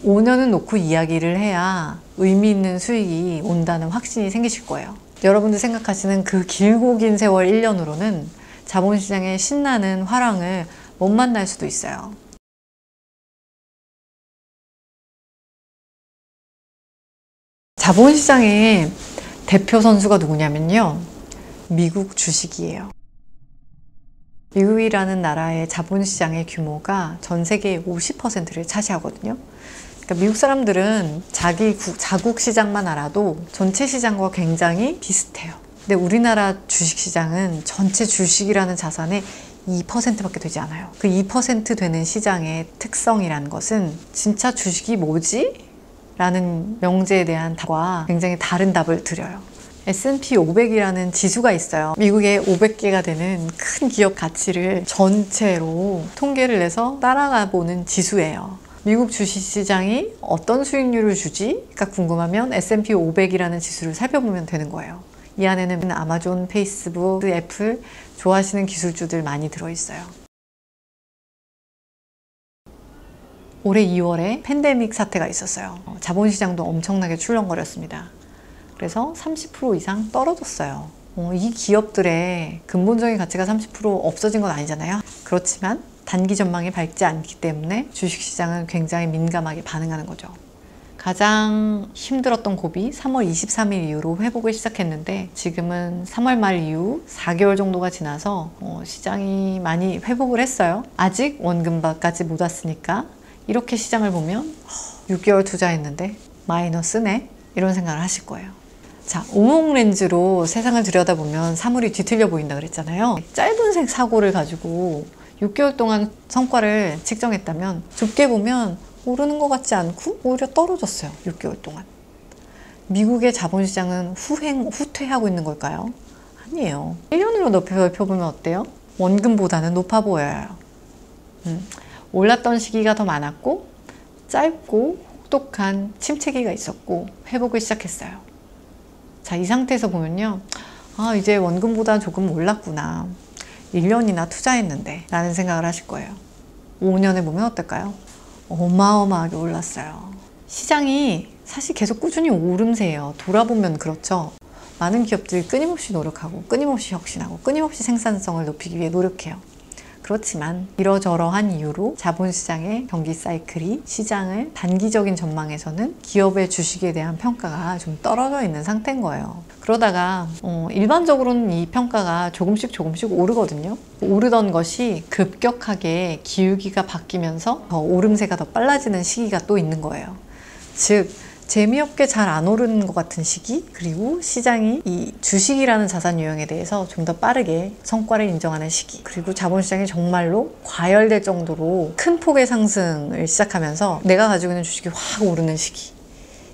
5년은 놓고 이야기를 해야 의미 있는 수익이 온다는 확신이 생기실 거예요. 여러분들 생각하시는 그 길고 긴 세월 1년으로는 자본시장의 신나는 화랑을 못 만날 수도 있어요. 자본시장의 대표 선수가 누구냐면요, 미국 주식이에요. 미국이라는 나라의 자본시장의 규모가 전 세계의 50%를 차지하거든요. 그러니까 미국 사람들은 자국 시장만 알아도 전체 시장과 굉장히 비슷해요. 근데 우리나라 주식시장은 전체 주식이라는 자산의 2%밖에 되지 않아요. 그 2% 되는 시장의 특성이라는 것은 진짜 주식이 뭐지? 라는 명제에 대한 답과 굉장히 다른 답을 드려요. S&P 500이라는 지수가 있어요. 미국의 500개가 되는 큰 기업 가치를 전체로 통계를 내서 따라가 보는 지수예요. 미국 주식시장이 어떤 수익률을 주지?가 궁금하면 S&P 500이라는 지수를 살펴보면 되는 거예요. 이 안에는 아마존, 페이스북, 애플 좋아하시는 기술주들 많이 들어있어요. 올해 2월에 팬데믹 사태가 있었어요. 자본시장도 엄청나게 출렁거렸습니다. 그래서 30% 이상 떨어졌어요. 이 기업들의 근본적인 가치가 30% 없어진 건 아니잖아요. 그렇지만 단기 전망이 밝지 않기 때문에 주식시장은 굉장히 민감하게 반응하는 거죠. 가장 힘들었던 고비 3월 23일 이후로 회복을 시작했는데 지금은 3월 말 이후 4개월 정도가 지나서 시장이 많이 회복을 했어요. 아직 원금바까지 못 왔으니까 이렇게 시장을 보면 6개월 투자했는데 마이너스네? 이런 생각을 하실 거예요. 자, 오목렌즈로 세상을 들여다보면 사물이 뒤틀려 보인다 그랬잖아요. 짧은 사고를 가지고 6개월 동안 성과를 측정했다면 좁게 보면 오르는 것 같지 않고 오히려 떨어졌어요. 6개월 동안. 미국의 자본시장은 후퇴하고 있는 걸까요? 아니에요. 1년으로 넓혀보면 어때요? 원금보다는 높아 보여요. 올랐던 시기가 더 많았고 짧고 혹독한 침체기가 있었고 회복을 시작했어요. 자, 이 상태에서 보면요, 이제 원금보다 조금 올랐구나, 1년이나 투자했는데 라는 생각을 하실 거예요. 5년에 보면 어떨까요? 어마어마하게 올랐어요. 시장이 사실 계속 꾸준히 오름세예요. 돌아보면 그렇죠. 많은 기업들이 끊임없이 노력하고 끊임없이 혁신하고 끊임없이 생산성을 높이기 위해 노력해요. 그렇지만 이러저러한 이유로 자본시장의 경기 사이클이 시장을 단기적인 전망에서는 기업의 주식에 대한 평가가 좀 떨어져 있는 상태인 거예요. 그러다가 일반적으로는 이 평가가 조금씩 오르거든요. 오르던 것이 급격하게 기울기가 바뀌면서 더 오름세가 더 빨라지는 시기가 또 있는 거예요. 즉 재미없게 잘 안 오르는 것 같은 시기, 그리고 시장이 이 주식이라는 자산 유형에 대해서 좀 더 빠르게 성과를 인정하는 시기, 그리고 자본시장이 정말로 과열될 정도로 큰 폭의 상승을 시작하면서 내가 가지고 있는 주식이 확 오르는 시기,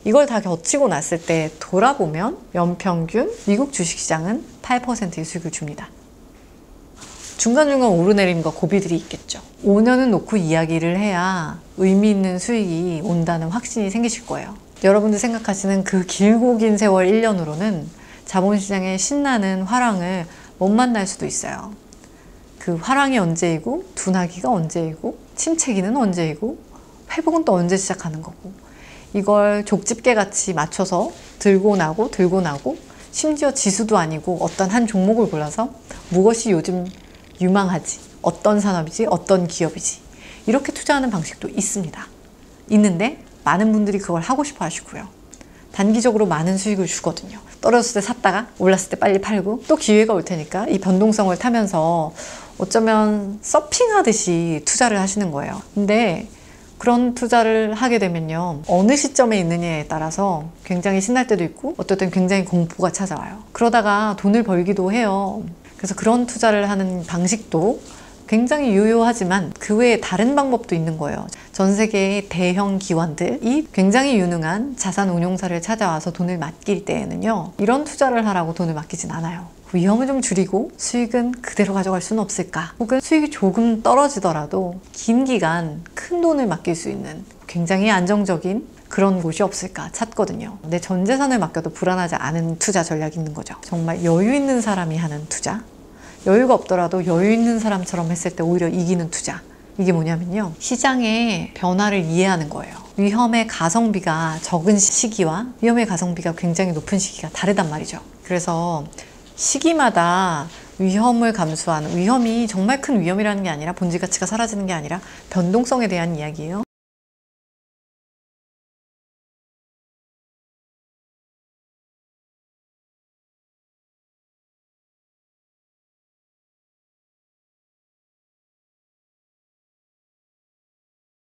이걸 다 겹치고 났을 때 돌아보면 연평균 미국 주식시장은 8%의 수익을 줍니다. 중간중간 오르내림과 고비들이 있겠죠. 5년은 놓고 이야기를 해야 의미 있는 수익이 온다는 확신이 생기실 거예요. 여러분들 생각하시는 그 길고 긴 세월 1년으로는 자본시장의 신나는 화랑을 못 만날 수도 있어요. 그 화랑이 언제이고, 둔하기가 언제이고, 침체기는 언제이고, 회복은 또 언제 시작하는 거고, 이걸 족집게 같이 맞춰서 들고 나고 심지어 지수도 아니고 어떤 한 종목을 골라서 무엇이 요즘 유망하지, 어떤 산업이지, 어떤 기업이지, 이렇게 투자하는 방식도 있는데 많은 분들이 그걸 하고 싶어 하시고요. 단기적으로 많은 수익을 주거든요. 떨어졌을 때 샀다가 올랐을 때 빨리 팔고, 또 기회가 올 테니까 이 변동성을 타면서 어쩌면 서핑하듯이 투자를 하시는 거예요. 근데 그런 투자를 하게 되면요, 어느 시점에 있느냐에 따라서 굉장히 신날 때도 있고 어떨 땐 굉장히 공포가 찾아와요. 그러다가 돈을 벌기도 해요. 그래서 그런 투자를 하는 방식도 굉장히 유효하지만 그 외에 다른 방법도 있는 거예요. 전 세계의 대형 기관들이 굉장히 유능한 자산 운용사를 찾아와서 돈을 맡길 때에는요, 이런 투자를 하라고 돈을 맡기진 않아요. 위험을 좀 줄이고 수익은 그대로 가져갈 수는 없을까? 혹은 수익이 조금 떨어지더라도 긴 기간 큰 돈을 맡길 수 있는 굉장히 안정적인 그런 곳이 없을까 찾거든요. 내 전 재산을 맡겨도 불안하지 않은 투자 전략이 있는 거죠. 정말 여유 있는 사람이 하는 투자, 여유가 없더라도 여유 있는 사람처럼 했을 때 오히려 이기는 투자. 이게 뭐냐면요, 시장의 변화를 이해하는 거예요. 위험의 가성비가 적은 시기와 위험의 가성비가 굉장히 높은 시기가 다르단 말이죠. 그래서 시기마다 위험을 감수하는, 위험이 정말 큰 위험이라는 게 아니라 본질 가치가 사라지는 게 아니라 변동성에 대한 이야기예요.